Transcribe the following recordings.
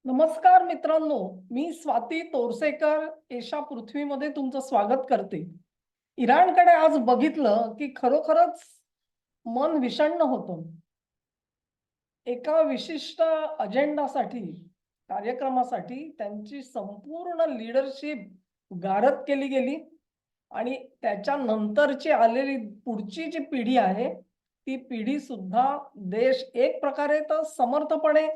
नमस्कार मित्रांनो, मी स्वाती तोरसेकर एशा पृथ्वीमध्ये तुमचं स्वागत करते. इराणकडे आज बघितलं की खरोखरच मन विषण्ण होतं. एका विशिष्ट अजेंडासाठी, कार्यक्रमासाठी त्यांची संपूर्ण लीडरशिप गारद केली गेली आणि त्याच्यानंतरची आलेली पुढची जी पिढी आहे, ती पिढी सुद्धा देश एक प्रकारे तर समर्थपणे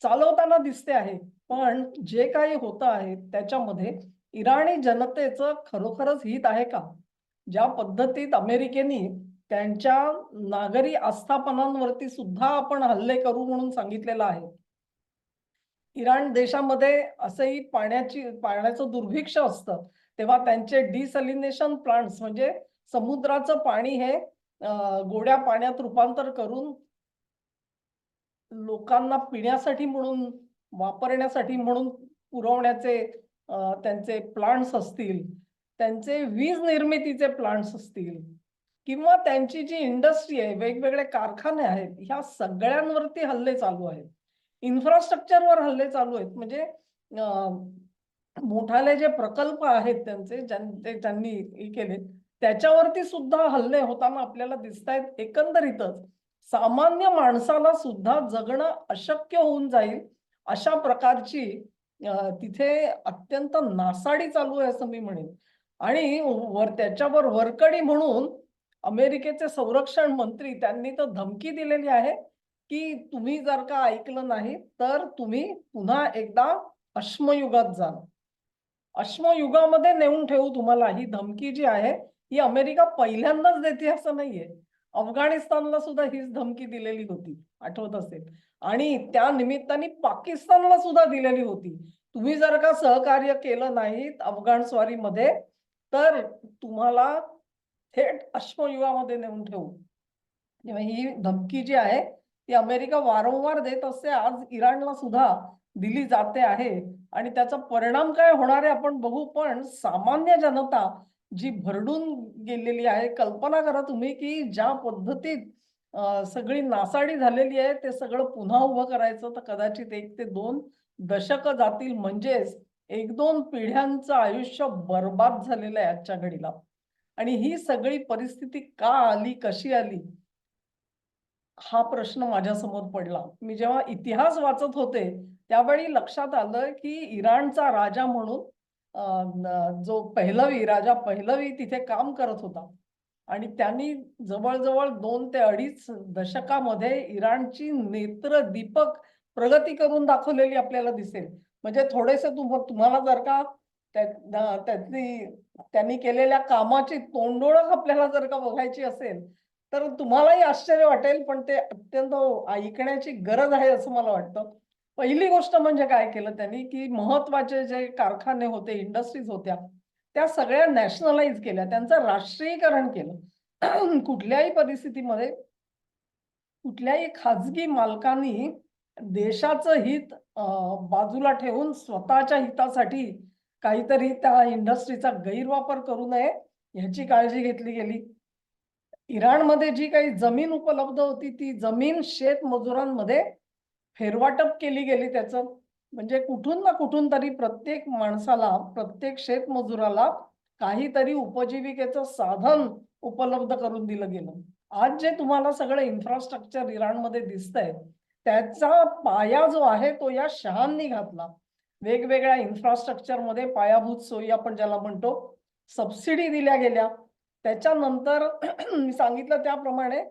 चालवताना दिसते आहे. पण जे काही होतं आहे त्याच्यामध्ये इराणी जनतेचं खरोखरच हित आहे का? ज्या पद्धतीत अमेरिकेने त्यांच्या नागरी आस्थापनांवरती सुद्धा आपण हल्ले करू म्हणून सांगितलेलं आहे. इराण देशामध्ये असंही पाण्याचं दुर्भिक्ष असतं. तेव्हा त्यांचे डिसॅलिनेशन प्लांट्स म्हणजे समुद्राचं पाणी हे गोड्या पाण्यात रूपांतर करून लोकांना पिण्यासाठी म्हणून, वापरण्यासाठी म्हणून पुरवण्याचे त्यांचे प्लांट्स असतील, त्यांचे वीज निर्मितीचे प्लांट्स असतील किंवा त्यांची जी इंडस्ट्री आहे, वेगवेगळे कारखाने आहेत, ह्या सगळ्यांवरती हल्ले चालू आहेत. इन्फ्रास्ट्रक्चरवर हल्ले चालू आहेत. म्हणजे मोठाले जे प्रकल्प आहेत त्यांचे त्यांनी हे केले, त्याच्यावरती सुद्धा हल्ले होताना आपल्याला दिसतायत. एकंदरीतच सामान्य माणसाला सुद्धा जगणं अशक्य होऊन जाईल अशा प्रकारची तिथे अत्यंत नासाडी चालू आहे असं मी म्हणेन. आणि त्याच्यावर वरकडी म्हणून अमेरिकेचे संरक्षण मंत्री त्यांनी तर धमकी दिलेली आहे की तुम्ही जर का ऐकलं नाही तर तुम्ही पुन्हा एकदा अश्मयुगात जाल. अश्मयुगामध्ये नेऊन ठेवू तुम्हाला. ही धमकी जी आहे ही अमेरिका पहिल्यांदाच देते असं नाहीये. अफगाणिस्तानला सुद्धा हीच धमकी दिलेली होती, आठवत असेल. आणि त्या निमित्ताने पाकिस्तानला सुद्धा दिलेली होती. तुम्ही जर का सहकार्य केलं नाहीत अफगाण स्वारीमध्ये तर तुम्हाला थेट अश्मयुगामध्ये नेऊन ठेवू. तेव्हा ही धमकी जी आहे ती अमेरिका वारंवार देत असते. आज इराणला सुद्धा दिली जाते आहे आणि त्याचा परिणाम काय होणार आहे आपण बघू. पण सामान्य जनता जी भरडून गेलेली आहे, कल्पना करा तुम्ही की ज्या पद्धतीत सगळी नासाडी झालेली आहे ते सगळं पुन्हा उभं करायचं तर कदाचित 1 ते 2 दशक जातील. म्हणजेच 1-2 पिढ्यांचं आयुष्य बरबाद झालेलं आहे आजच्या घडीला. आणि ही सगळी परिस्थिती का आली, कशी आली हा प्रश्न माझ्यासमोर पडला. मी जेव्हा इतिहास वाचत होते, त्यावेळी लक्षात आलं की इराणचा राजा म्हणून जो पहलवी, राजा पहलवी तिथे काम करत होता आणि त्यांनी जवळ-जवळ 2 ते 2.5 दशकामध्ये इराणची नेत्रदीपक प्रगती करून दाखवलेली आपल्याला दिसेल. म्हणजे थोडेसे तुम्हाला जर का त्यातली त्यांनी केलेल्या कामाची तोंडओळख आपल्याला जर का बघायची असेल, तर तुम्हालाही आश्चर्य वाटेल, पण ते अत्यंत ऐकण्याची गरज आहे असं मला वाटतं. पहिली गोष्ट म्हणजे काय केलं त्यांनी, की महत्त्वाचे जे कारखाने होते, इंडस्ट्रीज होत्या, त्या सगळ्या नॅशनलाइज केल्या. त्यांचं राष्ट्रीयीकरण केलं. कुठल्याही परिस्थितीमध्ये कुठल्याही खाजगी मालकांनी देशाचं हित बाजूला ठेवून स्वतःच्या हितासाठी काहीतरी त्या इंडस्ट्रीचा गैरवापर करू नये, ह्याची काळजी घेतली गेली. इराणमध्ये जी काही जमीन उपलब्ध होती, ती जमीन शेतमजुरांमध्ये फेरवाटप केली गेली त्याचं. म्हणजे कुठून ना कुठून तरी प्रत्येक माणसाला, प्रत्येक शेतमजुराला काहीतरी उपजीविकेचं साधन उपलब्ध करून दिलं गेलं. आज जे तुम्हाला सगळं इन्फ्रास्ट्रक्चर इराणमध्ये दिसतंय, त्याचा पाया जो आहे तो या शहांनी घातला. वेगवेगळ्या इन्फ्रास्ट्रक्चरमध्ये पायाभूत सोयी आपण ज्याला म्हणतो, सबसिडी दिल्या गेल्या. त्याच्यानंतर मी सांगितलं त्याप्रमाणे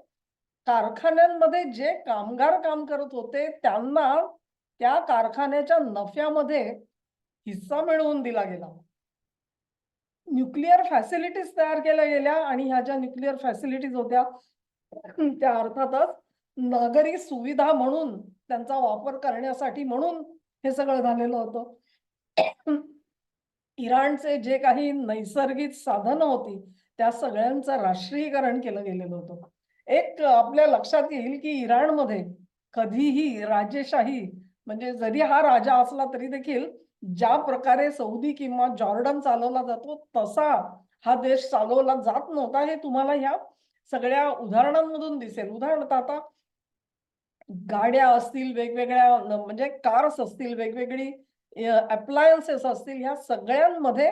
कारखान्यांमध्ये जे कामगार काम करत होते त्यांना त्या कारखान्याच्या नफ्यामध्ये हिस्सा मिळवून दिला गेला. न्यूक्लिअर फॅसिलिटीज तयार केल्या गेल्या आणि ह्या ज्या न्यूक्लिअर फॅसिलिटीज होत्या त्या अर्थातच नागरी सुविधा म्हणून त्यांचा वापर करण्यासाठी म्हणून हे सगळं झालेलं होतं. इराणचे जे काही नैसर्गिक साधनं होती त्या सगळ्यांचं राष्ट्रीयीकरण केलं गेलेलं होतं. एक आपल्या लक्षात येईल की इराणमध्ये कधीही राजेशाही म्हणजे जरी हा राजा असला तरी देखील ज्या प्रकारे सौदी किंवा जॉर्डन चालवला जातो तसा हा देश चालवला जात नव्हता. हे तुम्हाला ह्या सगळ्या उदाहरणांमधून दिसेल. उदाहरणार्थ आता गाड्या असतील वेगवेगळ्या म्हणजे कार्स असतील, वेगवेगळी अप्लायन्सेस असतील, ह्या सगळ्यांमध्ये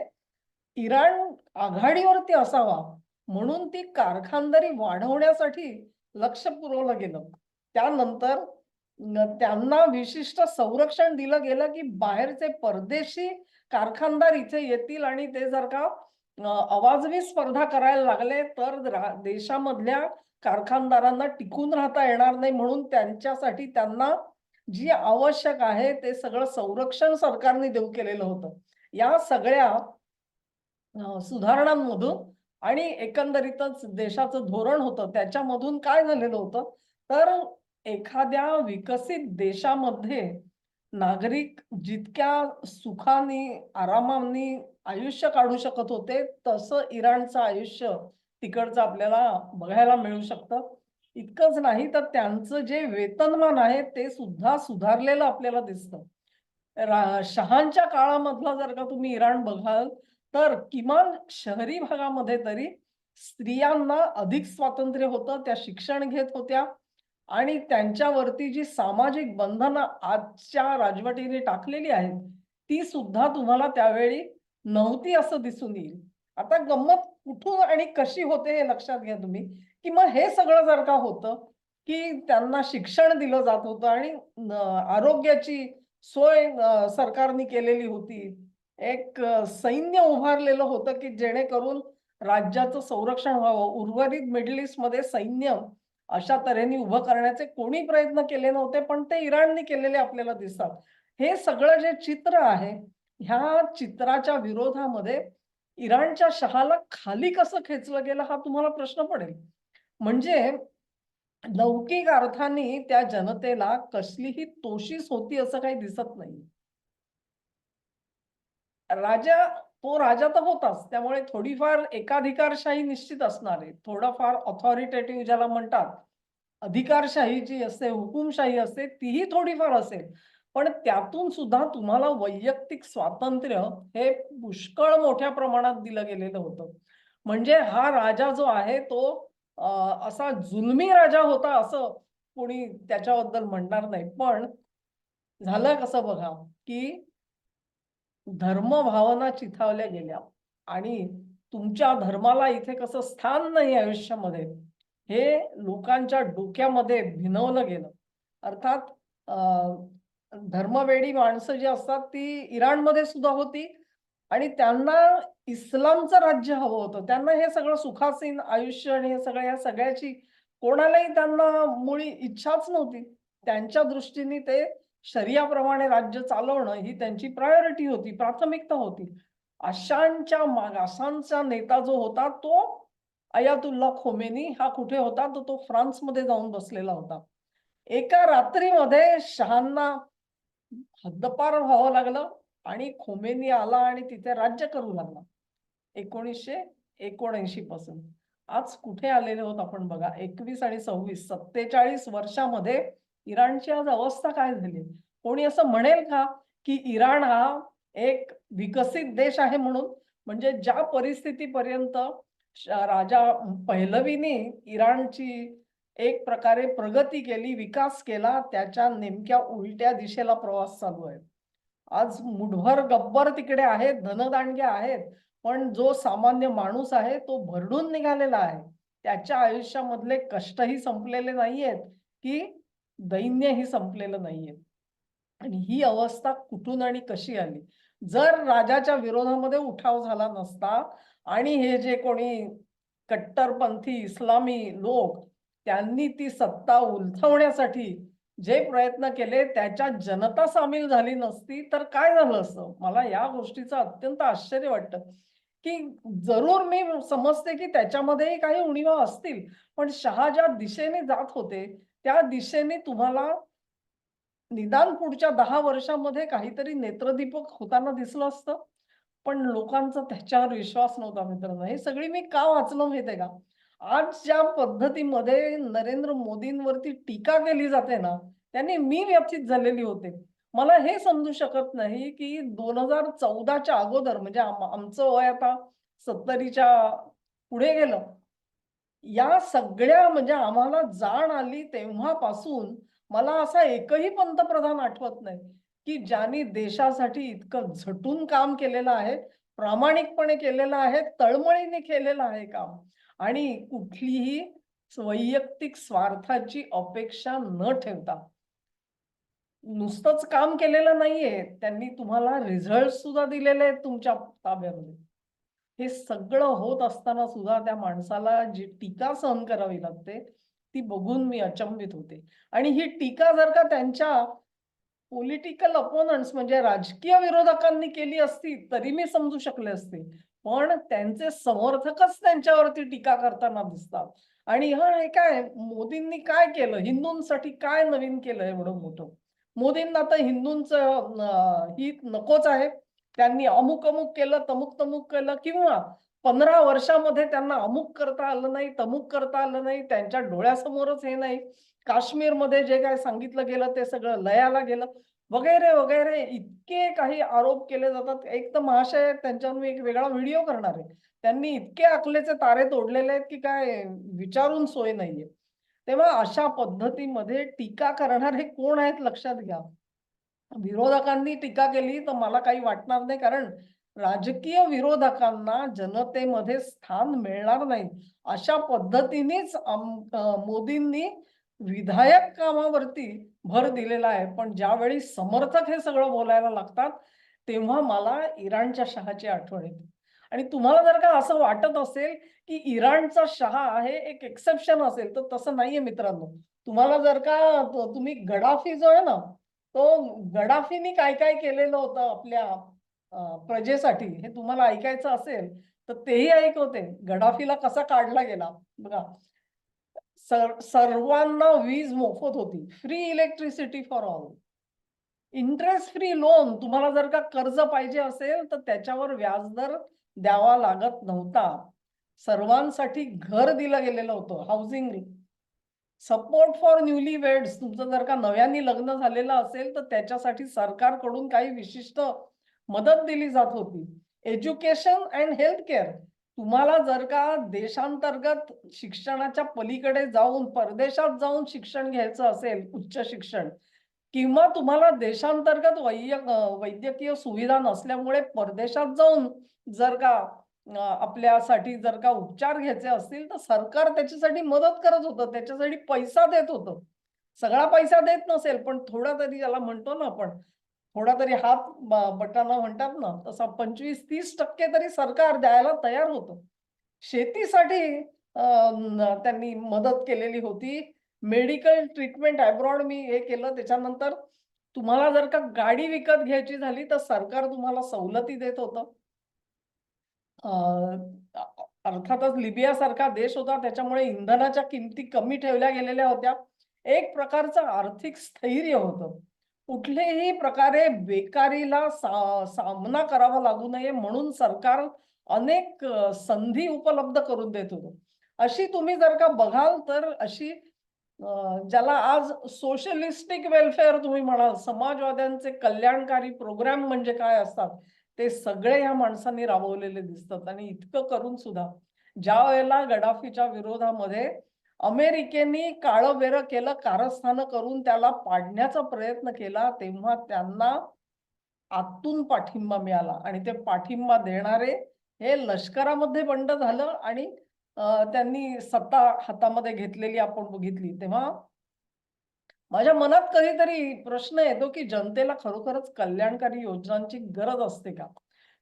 इराण आघाडीवरती असावा म्हणून ती कारखानदारी वाढवण्यासाठी लक्ष पुरवलं गेलं. त्यानंतर त्यांना विशिष्ट संरक्षण दिलं गेलं, की बाहेरचे परदेशी कारखानदार इथे येतील आणि ते जर का अवाजवी स्पर्धा करायला लागले तर देशामधल्या कारखानदारांना टिकून राहता येणार नाही, म्हणून त्यांच्यासाठी त्यांना जी आवश्यक आहे ते सगळं संरक्षण सरकारने देऊ केलेलं होतं. या सगळ्या सुधारणांमधून आणि एकंदरीतच देशाचं धोरण होतं त्याच्यामधून काय झालेलं होतं, तर एखाद्या विकसित देशामध्ये नागरिक जितक्या सुखाने आरामाने आयुष्य काढू शकत होते, तसं इराणचं आयुष्य तिकडचं आपल्याला बघायला मिळू शकतं. इतकंच नाही तर त्यांचं जे वेतनमान आहे ते सुद्धा सुधारलेलं आपल्याला दिसतं. शहांच्या काळामधला जर का तुम्ही इराण बघाल, तर किमान शहरी भागामध्ये तरी स्त्रियांना अधिक स्वातंत्र्य होतं. त्या शिक्षण घेत होत्या आणि त्यांच्यावरती जी सामाजिक बंधनं आजच्या राजवटीने टाकलेली आहेत, ती सुद्धा तुम्हाला त्यावेळी नव्हती असं दिसून येईल. आता गंमत कुठून आणि कशी होते हे लक्षात घ्या तुम्ही, की मग हे सगळं जर का होतं, की त्यांना शिक्षण दिलं जात होतं आणि आरोग्याची सोय सरकारने केलेली होती. एक सैन्य उभारलेलं होतं, की जेणेकरून राज्याचं संरक्षण व्हावं. उर्वरित मिडल ईस्टमध्ये सैन्य अशा तऱ्हेने उभं करण्याचे कोणी प्रयत्न केले नव्हते, पण ते इराणने केलेले आपल्याला दिसतात. हे सगळं जे चित्र आहे, ह्या चित्राच्या विरोधामध्ये इराणच्या शहाला खाली कसं खेचलं गेलं हा तुम्हाला प्रश्न पडेल. म्हणजे लौकिक अर्थाने त्या जनतेला कसलीही तोशीच होती असं काही दिसत नाही. राजा तो राजा तर होताच. त्यामुळे थोडीफार एकाधिकारशाही निश्चित असणार आहे. थोडाफार ऑथॉरिटेटिव्ह ज्याला म्हणतात, अधिकारशाही जी असते, हुकुमशाही असते, तीही थोडीफार असेल. पण त्यातून सुद्धा तुम्हाला वैयक्तिक स्वातंत्र्य हे पुष्कळ मोठ्या प्रमाणात दिलं गेलेलं होतं. म्हणजे हा राजा जो आहे तो अ, असा जुलमी राजा होता असं कोणी त्याच्याबद्दल म्हणणार नाही. पण झालं कसं बघा, की धर्मभावना चिथावल्या गेल्या आणि तुमच्या धर्माला इथे कसं स्थान नाही आयुष्यामध्ये, हे लोकांच्या डोक्यामध्ये भिनवलं गेलं. अर्थात अ, धर्मवेडी माणसं जी असतात ती इराणमध्ये सुद्धा होती आणि त्यांना इस्लामचं राज्य हवं होतं. त्यांना हे सगळं सुखासीन आयुष्य आणि हे सगळं या सगळ्याची कोणालाही त्यांना मुळी इच्छाच नव्हती. त्यांच्या दृष्टीने ते शरियाप्रमाणे राज्य चालवणं ही त्यांची प्रायोरिटी होती, प्राथमिकता होती. अशांचा नेता जो होता तो अयातुल्ला खोमेनी हा कुठे होता? तर तो फ्रान्समध्ये जाऊन बसलेला होता. एका रात्रीमध्ये शहांना हद्दपार व्हावं लागलं आणि खोमेनी आला आणि तिथे राज्य करू लागला. 1979 पासून. आज कुठे आलेले आहोत आपण बघा. 21 आणि 26 47 वर्षामध्ये इराणची आज अवस्था काय झाली? कोणी असं म्हणेल का, की इराण हा एक विकसित देश आहे म्हणून? म्हणजे ज्या परिस्थितीपर्यंत राजा पहलवीने इराणची एक प्रकारे प्रगती केली, विकास केला, त्याच्या नेमक्या उलट्या दिशेला प्रवास चालू आहे. आज मुठभर गब्बर तिकडे आहेत, धनदांडगे आहेत, पण जो सामान्य माणूस आहे तो भरडून निघालेला आहे. त्याच्या आयुष्यामधले कष्टही संपलेले नाहीयेत, की दैन्यही संपलेलं नाहीये. आणि ही अवस्था कुठून आणि कशी आली? जर राजाच्या विरोधामध्ये उठाव झाला नसता आणि हे जे कोणी कट्टरपंथी इस्लामी लोक त्यांनी ती सत्ता उलथवण्यासाठी जे प्रयत्न केले त्याच्यात जनता सामील झाली नसती तर काय झालं असतं? मला या गोष्टीचं अत्यंत आश्चर्य वाटतं, की जरूर मी समजते की त्याच्यामध्येही काही उणिवा असतील, पण शहा ज्या दिशेने जात होते, त्या दिशेने तुम्हाला निदान पुढच्या 10 वर्षामध्ये काहीतरी नेत्रदीपक होताना दिसलं असतं. पण लोकांचा त्याच्यावर विश्वास नव्हता मित्रांनो. हे सगळी मी का वाचलं माहिती का? आज ज्या पद्धतीमध्ये नरेंद्र मोदींवरती टीका केली जाते ना, त्याने मी व्यथित झालेली होते. मला हे समजू शकत नाही, की 2014च्या अगोदर म्हणजे आमचं वय आता 70च्या पुढे गेलं. या सगळ्या म्हणजे आम्हाला जाण आली तेव्हापासून मला असा एकही पंतप्रधान आठवत नाही की ज्यांनी देशासाठी इतकं झटून काम केलेलं आहे, प्रामाणिकपणे केलेलं आहे, तळमळीने केलेलं आहे काम, आणि कुठलीही वैयक्तिक स्वार्थाची अपेक्षा न ठेवता. नुसतंच काम केलेलं नाहीये, त्यांनी तुम्हाला रिझल्ट सुद्धा दिलेले आहेत तुमच्या ताब्यामध्ये. हे सगळं होत असताना सुद्धा त्या माणसाला जी टीका सहन करावी लागते, ती बघून मी अचंबित होते. आणि ही टीका जर का त्यांच्या पॉलिटिकल अपोनंट्स म्हणजे राजकीय विरोधकांनी केली असती, तरी मी समजू शकले असते. पण त्यांचे समर्थकच त्यांच्यावरती टीका करताना दिसतात. आणि हे काय मोदींनी काय केलं? हिंदूंसाठी काय नवीन केलं एवढं मोठं? मोदींना तर हिंदूंचं हित नकोच आहे. त्यांनी अमुक-अमुक केलं, तमुक-तमुक केलं, किंवा 15 वर्षामध्ये त्यांना अमुक करता आलं नाही, तमुक करता आलं नाही. त्यांच्या डोळ्यासमोरच हे नाही. काश्मीरमध्ये जे काही सांगितलं गेलं ते सगळं लयाला गेलं, वगैरे वगैरे इतके काही आरोप केले जातात. एक तर महाशय, त्यांच्यावर मी एक वेगळा व्हिडिओ करणार आहे. त्यांनी इतके अकलेचे तारे तोडलेले आहेत की काय विचारून सोय नाहीये. तेव्हा अशा पद्धतीमध्ये टीका करणारे कोण आहेत लक्षात घ्या. विरोधकांनी टीका केली तर मला काही वाटणार नाही, कारण राजकीय विरोधकांना जनतेमध्ये स्थान मिळणार नाही. अशा पद्धतीनेच मोदींनी विधायक कामावरती भर दिलेला आहे. पण ज्यावेळी समर्थक हे सगळं बोलायला लागतात, तेव्हा मला इराणच्या शहाची आठवण येते. आणि तुम्हाला जर का असं वाटत असेल की इराणचा शहा हे एक एक्सेप्शन असेल, तर तसं नाहीये मित्रांनो. तुम्हाला जर का तुम्ही गडाफी जो आहे ना, तो गडाफीनी काय काय केलेलं होतं आपल्या प्रजेसाठी, हे तुम्हाला ऐकायचं असेल तर तेही ऐकवते. गडाफीला कसा काढला गेला बघा. सर्वांना वीज मोफत होती, free electricity for all, interest free loan. तुम्हाला जर का कर्ज पाहिजे असेल तर त्याच्यावर व्याजदर द्यावा लागत नव्हता. सर्वांसाठी घर दिलं गेलेलं होतं, housing. Support for newly weds, तुमचं जर का नव्याने लग्न झालेलं असेल तर त्याच्यासाठी सरकारकडून काही विशिष्ट मदत दिली जात होती. एज्युकेशन अँड हेल्थ केअर, तुम्हाला जर का देशांतर्गत शिक्षणाच्या पलीकडे जाऊन परदेशात जाऊन शिक्षण घ्यायचं असेल, उच्च शिक्षण, किंवा तुम्हाला देशांतर्गत वैद्यकीय सुविधा नसल्यामुळे परदेशात जाऊन जर का आपल्यासाठी जर का उपचार घ्यायचे असतील, तर सरकार त्याच्यासाठी मदत करत होतं, त्याच्यासाठी पैसा देत होतं. सगळा पैसा देत नसेल, पण थोडा तरी, ज्याला म्हणतो ना आपण, थोडा तरी हात बटाना म्हणतात ना, तसा 25-30% तरी सरकार द्यायला तयार होतं. शेतीसाठी त्यांनी मदत केलेली होती. मेडिकल ट्रीटमेंट अब्रॉड मी हे केलं. त्याच्यानंतर तुम्हाला जर का गाडी विकत घ्यायची झाली तर सरकार तुम्हाला सवलती देत होतं. अर्थातच लिबियासारखा देश होता, त्याच्यामुळे इंधनाच्या किमती कमी ठेवल्या गेलेल्या होत्या. एक प्रकारचं आर्थिक स्थैर्य होतं. कुठल्याही प्रकारे बेकारीला सामना करावा लागू नये म्हणून सरकार अनेक संधी उपलब्ध करून देत होतं. अशी तुम्ही जर का बघाल तर अशी ज्याला आज सोशलिस्टिक वेलफेअर तुम्ही म्हणाल, समाजवाद्यांचे कल्याणकारी प्रोग्राम म्हणजे काय असतात, ते सगळे या माणसांनी राबवलेले दिसतात. आणि इतकं करून सुद्धा ज्या वेळेला गडाफीच्या विरोधामध्ये अमेरिकेने काळं बेरं केलं, कारस्थानं करून त्याला पाडण्याचा प्रयत्न केला, तेव्हा त्यांना आतून पाठिंबा मिळाला. आणि ते पाठिंबा देणारे हे लष्करामध्ये बंड झालं आणि त्यांनी सत्ता हातामध्ये घेतलेली आपण बघितली. तेव्हा माझ्या मनात कधीतरी प्रश्न येतो की जनतेला खरोखरच कल्याणकारी योजनांची गरज असते का?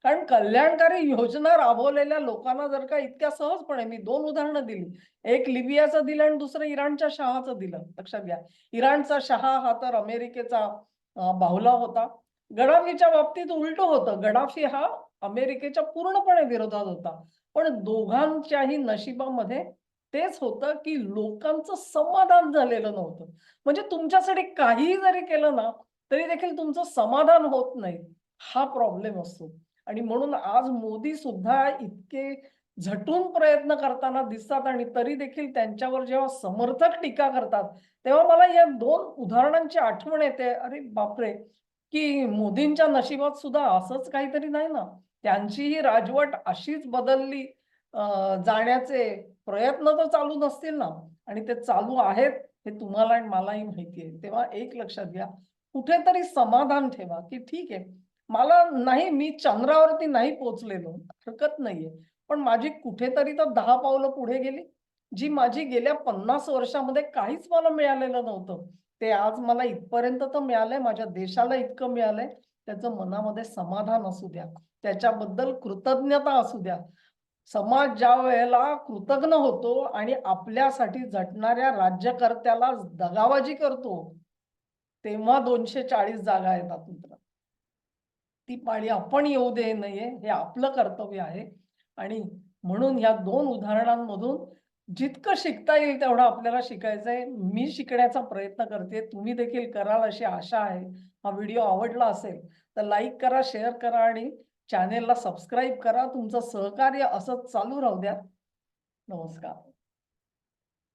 कारण कल्याणकारी योजना राबवलेल्या लोकांना जर का इतक्या सहजपणे, मी 2 उदाहरणं दिली. एक लिबियाचं दिलं आणि दुसरं इराणच्या शहाचं दिलं. लक्षात घ्या. इराणचा शहा हा तर अमेरिकेचा बाहुला होता. गडाफीच्या बाबतीत उलटं होतं. गडाफी हा अमेरिकेच्या पूर्णपणे विरोधात होता. पण दोघांच्याही नशिबामध्ये तेच होतं की लोकांचं समाधान झालेलं नव्हतं. म्हणजे तुमच्यासाठी काहीही जरी केलं ना, तरी देखील तुमचं समाधान होत नाही. हा प्रॉब्लेम असतो. आणि म्हणून आज मोदी सुद्धा इतके झटून प्रयत्न करताना दिसतात, आणि तरी देखील त्यांच्यावर जेव्हा समर्थक टीका करतात, तेव्हा मला या 2 उदाहरणांची आठवण येते. अरे बापरे! की मोदींच्या नशिबात सुद्धा असंच काहीतरी नाही ना. त्यांचीही राजवट अशीच बदलली जाण्याचे प्रयत्न तर चालू नसतील ना, आणि ते चालू आहेत हे तुम्हाला आणि मलाही माहिती आहे. तेव्हा एक लक्षात घ्या, कुठेतरी समाधान ठेवा, की ठीक आहे, मला नाही, मी चंद्रावरती नाही पोहोचलेलो, हरकत नाहीये. पण माझी कुठेतरी तर 10 पावलं पुढे गेली, जी माझी गेल्या 50 वर्षामध्ये काहीच मला मिळालेलं नव्हतं. ते आज मला इथपर्यंत तर मिळालंय, माझ्या देशाला इतकं मिळालंय, त्याचं मनामध्ये समाधान असू द्या. त्याच्याबद्दल कृतज्ञता असू द्या. समाज ज्या वेळेला कृतज्ञ होतो आणि आपल्यासाठी झटणाऱ्या राज्यकर्त्याला दगाबाजी करतो, तेव्हा 240 जागा येतात मित्र. ती पाळी आपण येऊ दे नये हे आपलं कर्तव्य आहे. आणि म्हणून ह्या 2 उदाहरणांमधून जितकं शिकता येईल तेवढं आपल्याला शिकायचंय. मी शिकण्याचा प्रयत्न करते. तुम्ही देखील कराल अशी आशा आहे. हा व्हिडिओ आवडला असेल तर लाईक करा, शेअर करा आणि चॅनेलला सबस्क्राईब करा. तुमचं सहकार्य असंच चालू राहू द्या. नमस्कार.